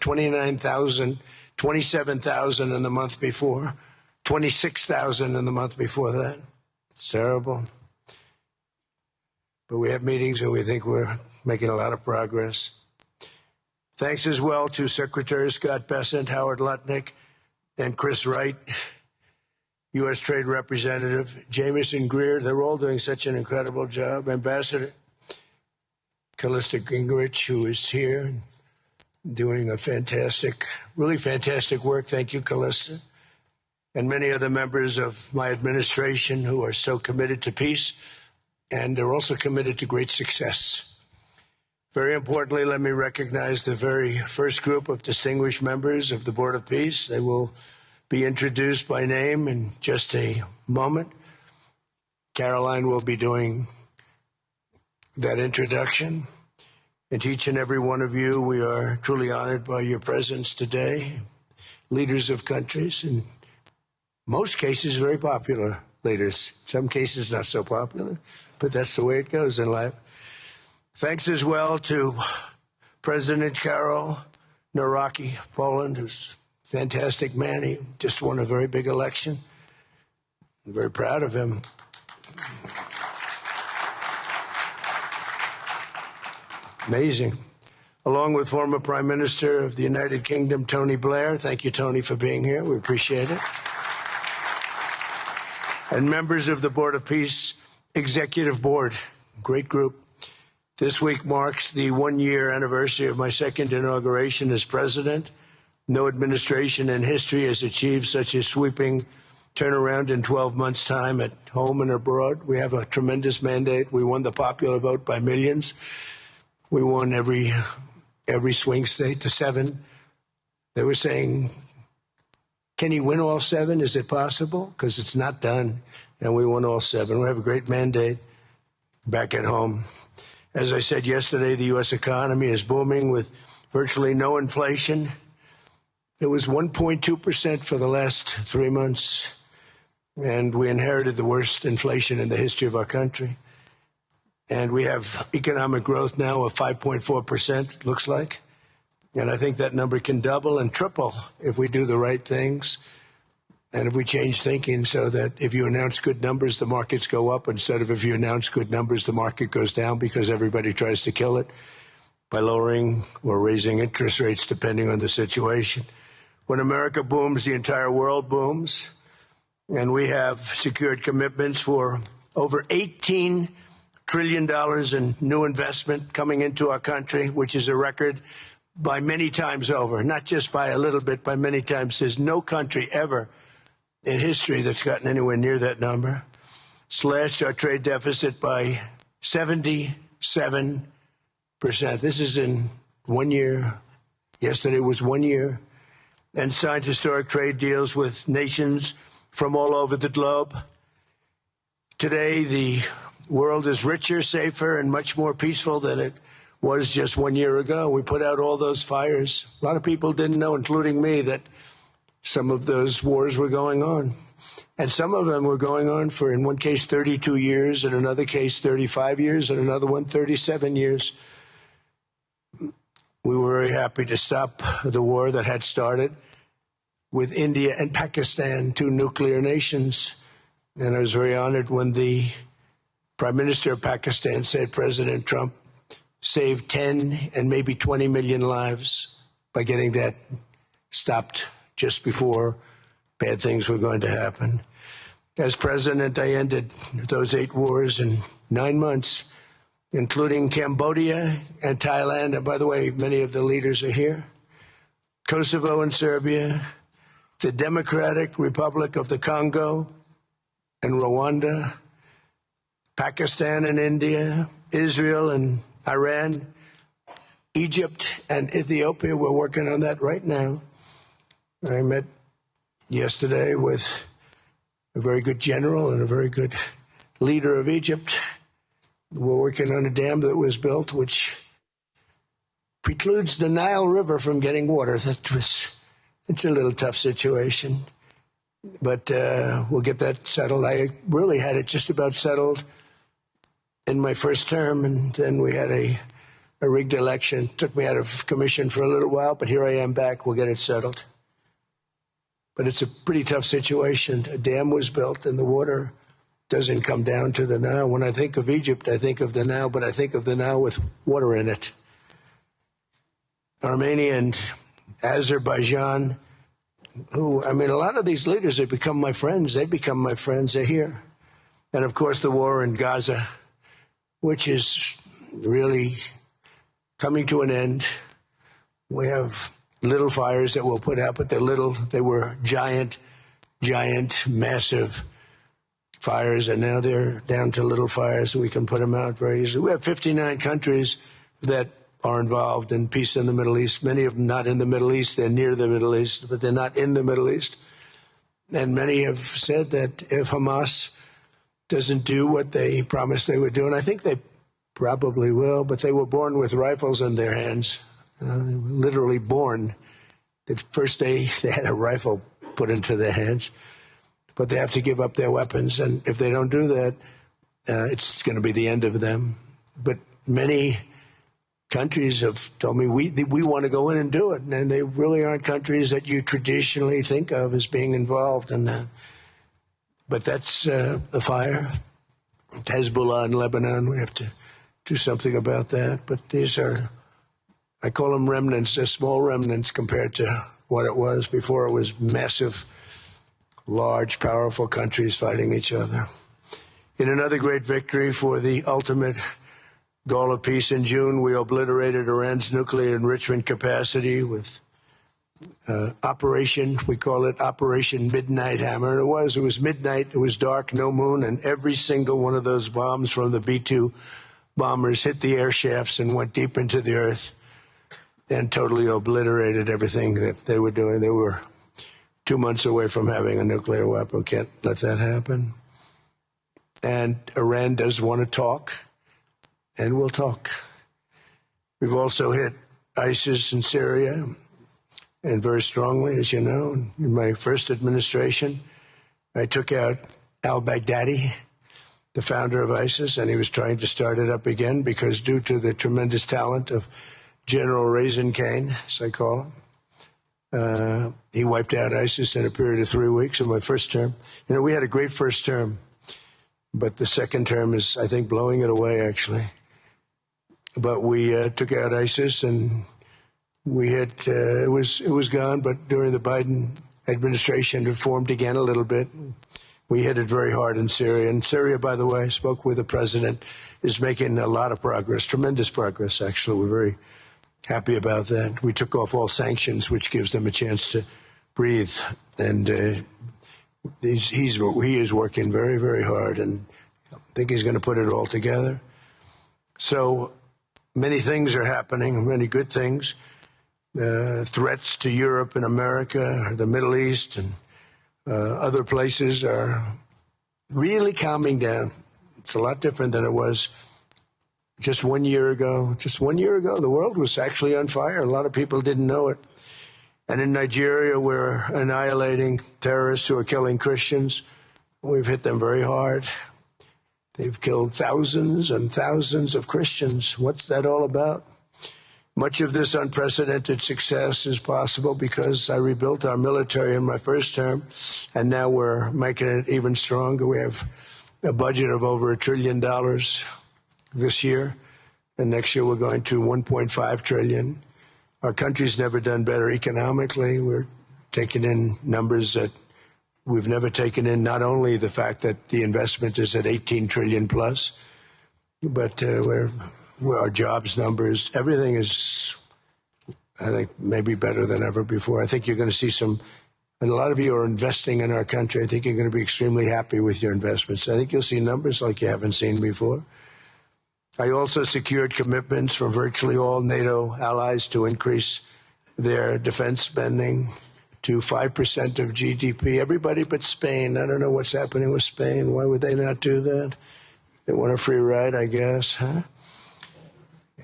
29,000, 27,000 in the month before, 26,000 in the month before that. It's terrible. But we have meetings and we think we're making a lot of progress. Thanks as well to Secretary Scott Bessent, Howard Lutnick, and Chris Wright, U.S. Trade Representative, Jamieson Greer. They're all doing such an incredible job. Ambassador Callista Gingrich, who is here, doing a fantastic, really fantastic work. Thank you, Callista. And many other members of my administration who are so committed to peace, and they're also committed to great success. Very importantly, let me recognize the very first group of distinguished members of the Board of Peace. They will be introduced by name in just a moment. Caroline will be doing that introduction. And to each and every one of you, we are truly honored by your presence today. Leaders of countries, in most cases, very popular leaders. Some cases, not so popular, but that's the way it goes in life. Thanks as well to President Karol Nawrocki of Poland, who's a fantastic man. He just won a very big election. I'm very proud of him. Amazing. Along with former Prime Minister of the United Kingdom, Tony Blair. Thank you, Tony, for being here. We appreciate it. And members of the Board of Peace Executive Board, great group. This week marks the one-year anniversary of my second inauguration as president. No administration in history has achieved such a sweeping turnaround in 12 months' time at home and abroad. We have a tremendous mandate. We won the popular vote by millions. We won every swing state to 7. They were saying, can you win all 7? Is it possible? Because it's not done. And we won all 7. We have a great mandate back at home. As I said yesterday, the U.S. economy is booming with virtually no inflation. It was 1.2% for the last 3 months. And we inherited the worst inflation in the history of our country. And we have economic growth now of 5.4%, looks like. And I think that number can double and triple if we do the right things and if we change thinking so that if you announce good numbers, the markets go up instead of if you announce good numbers, the market goes down because everybody tries to kill it by lowering or raising interest rates depending on the situation. When America booms, the entire world booms. And we have secured commitments for over $18 trillion in new investment coming into our country, which is a record by many times over, not just by a little bit, by many times. There's no country ever in history that's gotten anywhere near that number. Slashed our trade deficit by 77%. This is in 1 year. Yesterday was 1 year. And signed historic trade deals with nations from all over the globe. Today, the world is richer, safer, and much more peaceful than it was just 1 year ago. We put out all those fires. A lot of people didn't know, including me, that some of those wars were going on. And some of them were going on for, in one case, 32 years, in another case, 35 years, and another one, 37 years. We were very happy to stop the war that had started with India and Pakistan, 2 nuclear nations. And I was very honored when the Prime Minister of Pakistan said President Trump saved 10 and maybe 20 million lives by getting that stopped just before bad things were going to happen. As president, I ended those 8 wars in 9 months, including Cambodia and Thailand. And by the way, many of the leaders are here. Kosovo and Serbia, the Democratic Republic of the Congo and Rwanda, Pakistan and India, Israel and Iran, Egypt and Ethiopia. We're working on that right now. I met yesterday with a very good general and a very good leader of Egypt. We're working on a dam that was built which precludes the Nile River from getting water. It's a little tough situation, but we'll get that settled. I really had it just about settled in my first term, and then we had a a rigged election. Took me out of commission for a little while, but here I am back. We'll get it settled. But it's a pretty tough situation. A dam was built and the water doesn't come down to the Nile. When I think of Egypt, I think of the Nile, but I think of the Nile with water in it. Armenia and Azerbaijan, a lot of these leaders have become my friends. They become my friends. They're here. And, of course, the war in Gaza, which is really coming to an end. We have little fires that we'll put out, but they're little. They were giant, massive fires, and now they're down to little fires. We can put them out very easily. We have 59 countries that are involved in peace in the Middle East. Many of them not in the Middle East. They're near the Middle East, but they're not in the Middle East. And many have said that if Hamas doesn't do what they promised they would do, and I think they probably will, but they were born with rifles in their hands. They were literally born. The first day they had a rifle put into their hands, but they have to give up their weapons. And if they don't do that, it's going to be the end of them. But many countries have told me we want to go in and do it. And they really aren't countries that you traditionally think of as being involved in that. But that's the fire. Hezbollah in Lebanon, we have to do something about that. But these are, I call them remnants. They're small remnants compared to what it was before. It was massive, large, powerful countries fighting each other. In another great victory for the ultimate goal of peace in June, we obliterated Iran's nuclear enrichment capacity with Operation, we call it Operation Midnight Hammer. It was midnight, it was dark, no moon, and every single one of those bombs from the B-2 bombers hit the air shafts and went deep into the earth and totally obliterated everything that they were doing. They were 2 months away from having a nuclear weapon. Can't let that happen. And Iran does want to talk, and we'll talk. We've also hit ISIS in Syria, and very strongly, as you know. In my first administration, I took out al-Baghdadi, the founder of ISIS, and he was trying to start it up again because due to the tremendous talent of General Raisin Kane, as I call him, he wiped out ISIS in a period of 3 weeks in my first term. You know, we had a great first term, but the second term is, I think, blowing it away, actually. But we took out ISIS, and we had, it was gone, but during the Biden administration, it formed again a little bit. We hit it very hard in Syria. And Syria, by the way, I spoke with the president, is making a lot of progress, tremendous progress, actually. We're very happy about that. We took off all sanctions, which gives them a chance to breathe. And he is working very, very hard, and I think he's going to put it all together. So many things are happening, many good things. Threats to Europe and America, the Middle East, and other places are really calming down. It's a lot different than it was just 1 year ago. Just 1 year ago, the world was actually on fire. A lot of people didn't know it. And in Nigeria, we're annihilating terrorists who are killing Christians. We've hit them very hard. They've killed thousands and thousands of Christians. What's that all about? Much of this unprecedented success is possible because I rebuilt our military in my first term, and now we're making it even stronger. We have a budget of over $1 trillion this year, and next year we're going to $1.5 trillion. Our country's never done better economically. We're taking in numbers that we've never taken in, not only the fact that the investment is at 18 trillion plus, but our jobs numbers, everything is, I think, maybe better than ever before. I think you're going to see and a lot of you are investing in our country. I think you're going to be extremely happy with your investments. I think you'll see numbers like you haven't seen before. I also secured commitments from virtually all NATO allies to increase their defense spending to 5% of GDP. Everybody but Spain. I don't know what's happening with Spain. Why would they not do that? They want a free ride, I guess, huh?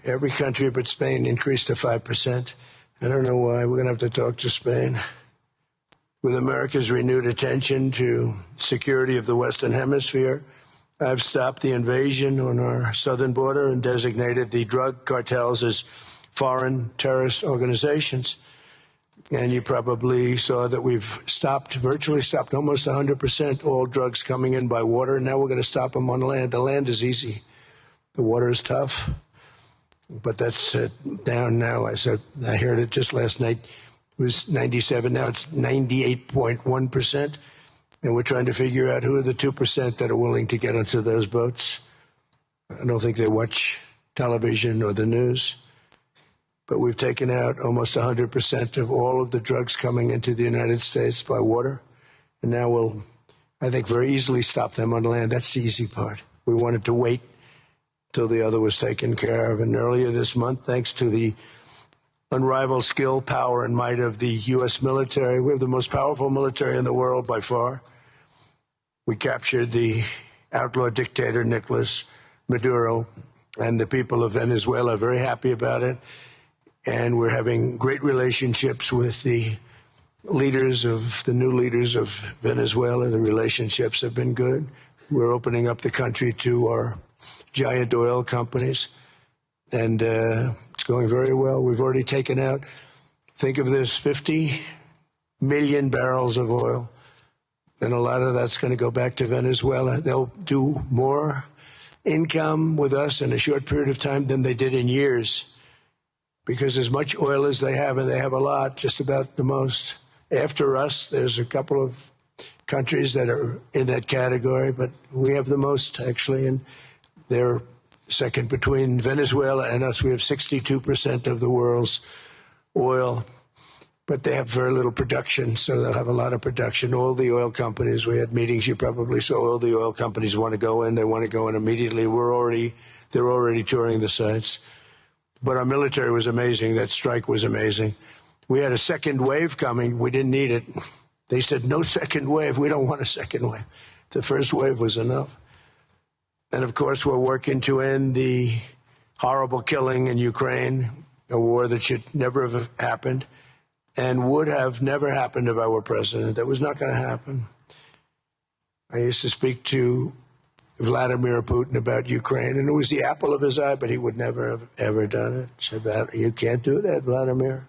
Every country but Spain increased to 5%. I don't know why. We're going to have to talk to Spain. With America's renewed attention to security of the Western Hemisphere, I've stopped the invasion on our southern border and designated the drug cartels as foreign terrorist organizations. And you probably saw that we've virtually stopped almost 100% all drugs coming in by water. Now we're going to stop them on land. The land is easy. The water is tough. But that's down now. I heard it just last night. It was 97. Now it's 98.1%. And we're trying to figure out who are the 2% that are willing to get onto those boats. I don't think they watch television or the news. But we've taken out almost 100% of all of the drugs coming into the United States by water. And now we'll, I think, very easily stop them on land. That's the easy part. We wanted to wait till the other was taken care of. And earlier this month, thanks to the unrivaled skill, power, and might of the U.S. military, we have the most powerful military in the world by far. We captured the outlaw dictator Nicolas Maduro, and the people of Venezuela are very happy about it. And we're having great relationships with the new leaders of Venezuela. The relationships have been good. We're opening up the country to our giant oil companies, and it's going very well. We've already taken out, think of this, 50 million barrels of oil. And a lot of that's going to go back to Venezuela. They'll do more income with us in a short period of time than they did in years, because as much oil as they have, and they have a lot, just about the most. After us, there's a couple of countries that are in that category, but we have the most, actually, and they're second between Venezuela and us. We have 62% of the world's oil. But they have very little production, so they'll have a lot of production. All the oil companies, we had meetings, you probably saw, all the oil companies want to go in. They want to go in immediately. They're already touring the sites. But our military was amazing. That strike was amazing. We had a second wave coming. We didn't need it. They said, no second wave. We don't want a second wave. The first wave was enough. And, of course, we're working to end the horrible killing in Ukraine, a war that should never have happened. And would have never happened if I were president. That was not going to happen. I used to speak to Vladimir Putin about Ukraine, and it was the apple of his eye, but he would never have ever done it. Said, you can't do that, Vladimir.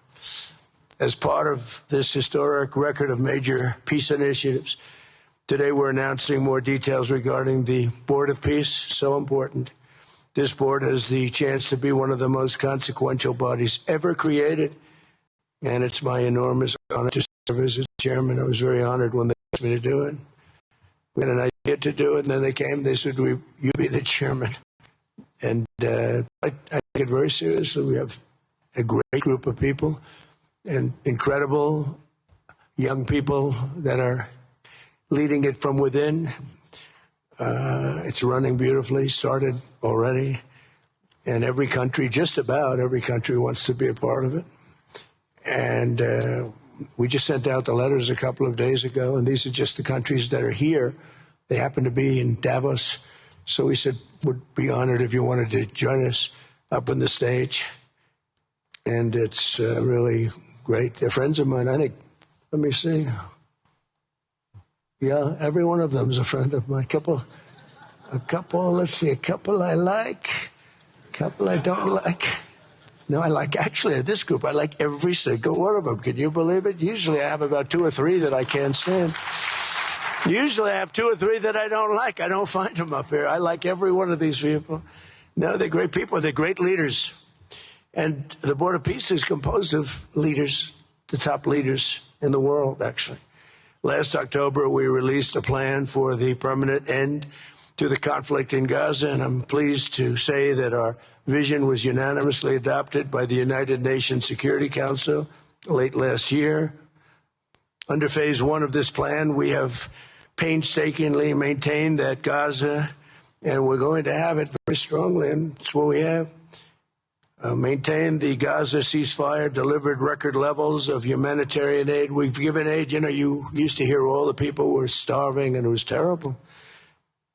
As part of this historic record of major peace initiatives, today we're announcing more details regarding the Board of Peace, so important. This board has the chance to be one of the most consequential bodies ever created. And it's my enormous honor to serve as its chairman. I was very honored when they asked me to do it. We had an idea to do it, and then they came. They said, you be the chairman. And I take it very seriously. We have a great group of people and incredible young people that are leading it from within. It's running beautifully, started already. And every country, just about every country, wants to be a part of it. And we just sent out the letters a couple of days ago, and these are just the countries that are here. They happen to be in Davos. So we said, would be honored if you wanted to join us up on the stage. And it's really great. They're friends of mine, I think. Let me see. Yeah, every one of them is a friend of mine. A couple I like, a couple I don't like. No, I like, actually, this group, I like every single one of them. Can you believe it? Usually I have about 2 or 3 that I can't stand. Usually I have 2 or 3 that I don't like. I don't find them up here. I like every one of these people. No, they're great people. They're great leaders. And the Board of Peace is composed of leaders, the top leaders in the world, actually. Last October, we released a plan for the permanent end to the conflict in Gaza, and I'm pleased to say that our vision was unanimously adopted by the United Nations Security Council late last year. Under phase 1 of this plan, we have painstakingly maintained that Gaza, and we're going to have it very strongly, and it's what we have, maintained the Gaza ceasefire, delivered record levels of humanitarian aid. We've given aid. You know, you used to hear all the people were starving, and it was terrible.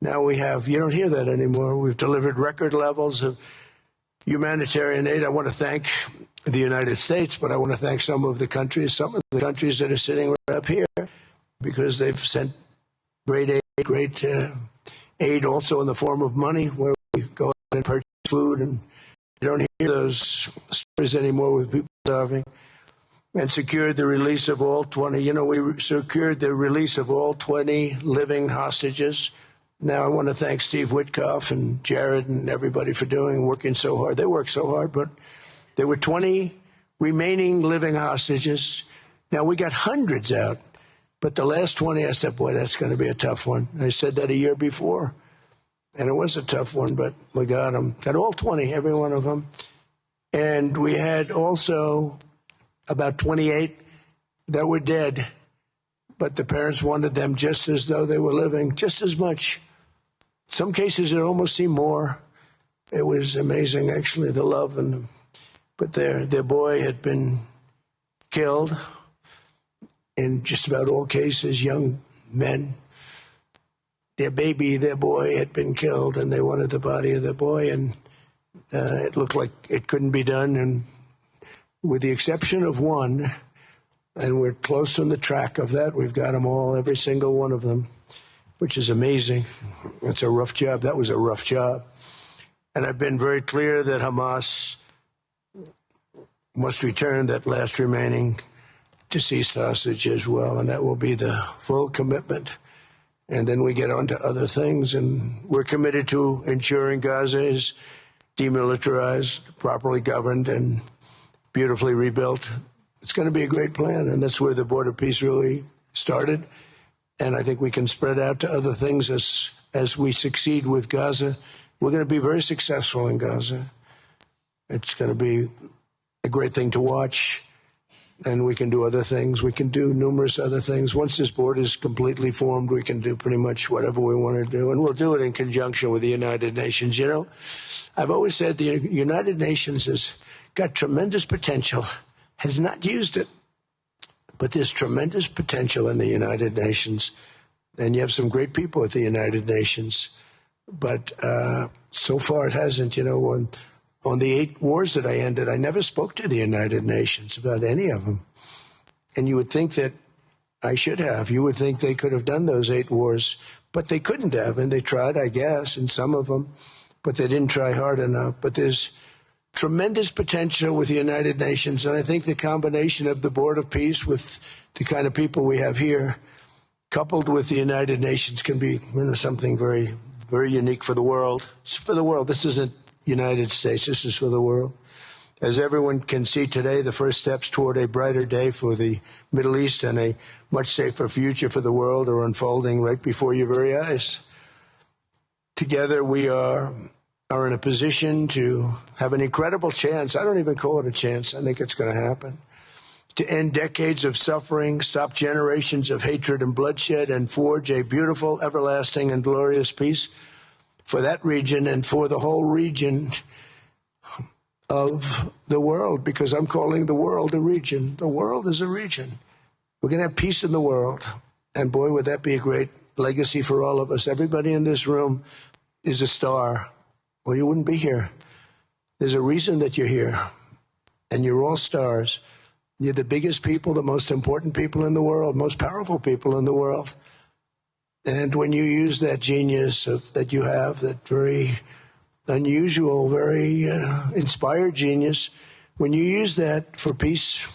Now you don't hear that anymore. We've delivered record levels of humanitarian aid. I want to thank the United States, but I want to thank some of the countries that are sitting right up here, because they've sent great aid, great aid also in the form of money, where we go out and purchase food, and you don't hear those stories anymore with people starving. And secured the release of all 20, we secured the release of all 20 living hostages. Now I want to thank Steve Witkoff and Jared and everybody for working so hard. They worked so hard, but there were 20 remaining living hostages. Now we got hundreds out, but the last 20, I said, boy, that's going to be a tough one. I said that a year before, and it was a tough one, but we got them. Got all 20, every one of them. And we had also about 28 that were dead, but the parents wanted them just as though they were living, just as much. Some cases it almost seemed more. It was amazing, actually, the love. But their boy had been killed in just about all cases, young men. Their boy had been killed, and they wanted the body of their boy, and it looked like it couldn't be done. And with the exception of one, and we're close on the track of that, we've got them all, every single one of them, which is amazing. It's a rough job. That was a rough job. And I've been very clear that Hamas must return that last remaining deceased hostage as well, and that will be the full commitment. And then we get on to other things, and we're committed to ensuring Gaza is demilitarized, properly governed, and beautifully rebuilt. It's going to be a great plan, and that's where the Board of Peace really started. And I think we can spread out to other things as we succeed with Gaza. We're going to be very successful in Gaza. It's going to be a great thing to watch, and we can do other things. We can do numerous other things. Once this board is completely formed, we can do pretty much whatever we want to do, and we'll do it in conjunction with the United Nations. I've always said the United Nations has got tremendous potential, has not used it, but there's tremendous potential in the United Nations, and you have some great people at the United Nations, but so far it hasn't. On the 8 wars that I ended, I never spoke to the United Nations about any of them, and you would think that I should have. You would think they could have done those 8 wars, but they couldn't have, and they tried, I guess, in some of them, but they didn't try hard enough. But there's tremendous potential with the United Nations, and I think the combination of the Board of Peace with the kind of people we have here, coupled with the United Nations, can be something very, very unique for the world. It's for the world. This isn't United States. This is for the world. As everyone can see today, the first steps toward a brighter day for the Middle East and a much safer future for the world are unfolding right before your very eyes. Together we are in a position to have an incredible chance. I don't even call it a chance. I think it's going to happen. To end decades of suffering, stop generations of hatred and bloodshed, and forge a beautiful, everlasting, and glorious peace for that region and for the whole region of the world, because I'm calling the world a region. The world is a region. We're going to have peace in the world. And boy, would that be a great legacy for all of us. Everybody in this room is a star, or you wouldn't be here. There's a reason that you're here, and you're all stars. You're the biggest people, the most important people in the world, most powerful people in the world. And when you use that genius that you have, that very unusual, very inspired genius, when you use that for peace,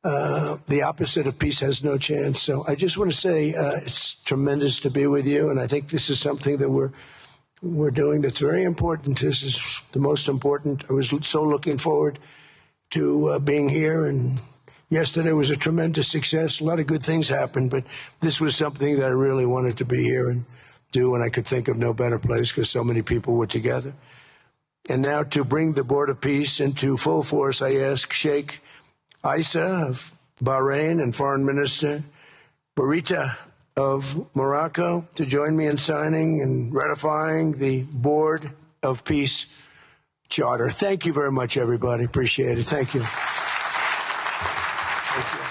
the opposite of peace has no chance. So I just want to say it's tremendous to be with you, and I think this is something that we're doing that's very important. This is the most important. I was so looking forward to being here, and yesterday was a tremendous success. A lot of good things happened, but this was something that I really wanted to be here and do, and I could think of no better place because so many people were together. And now to bring the Board of Peace into full force, I ask Sheikh Isa of Bahrain and Foreign Minister Barita of Morocco to join me in signing and ratifying the Board of Peace Charter. Thank you very much, everybody. Appreciate it. Thank you. Thank you.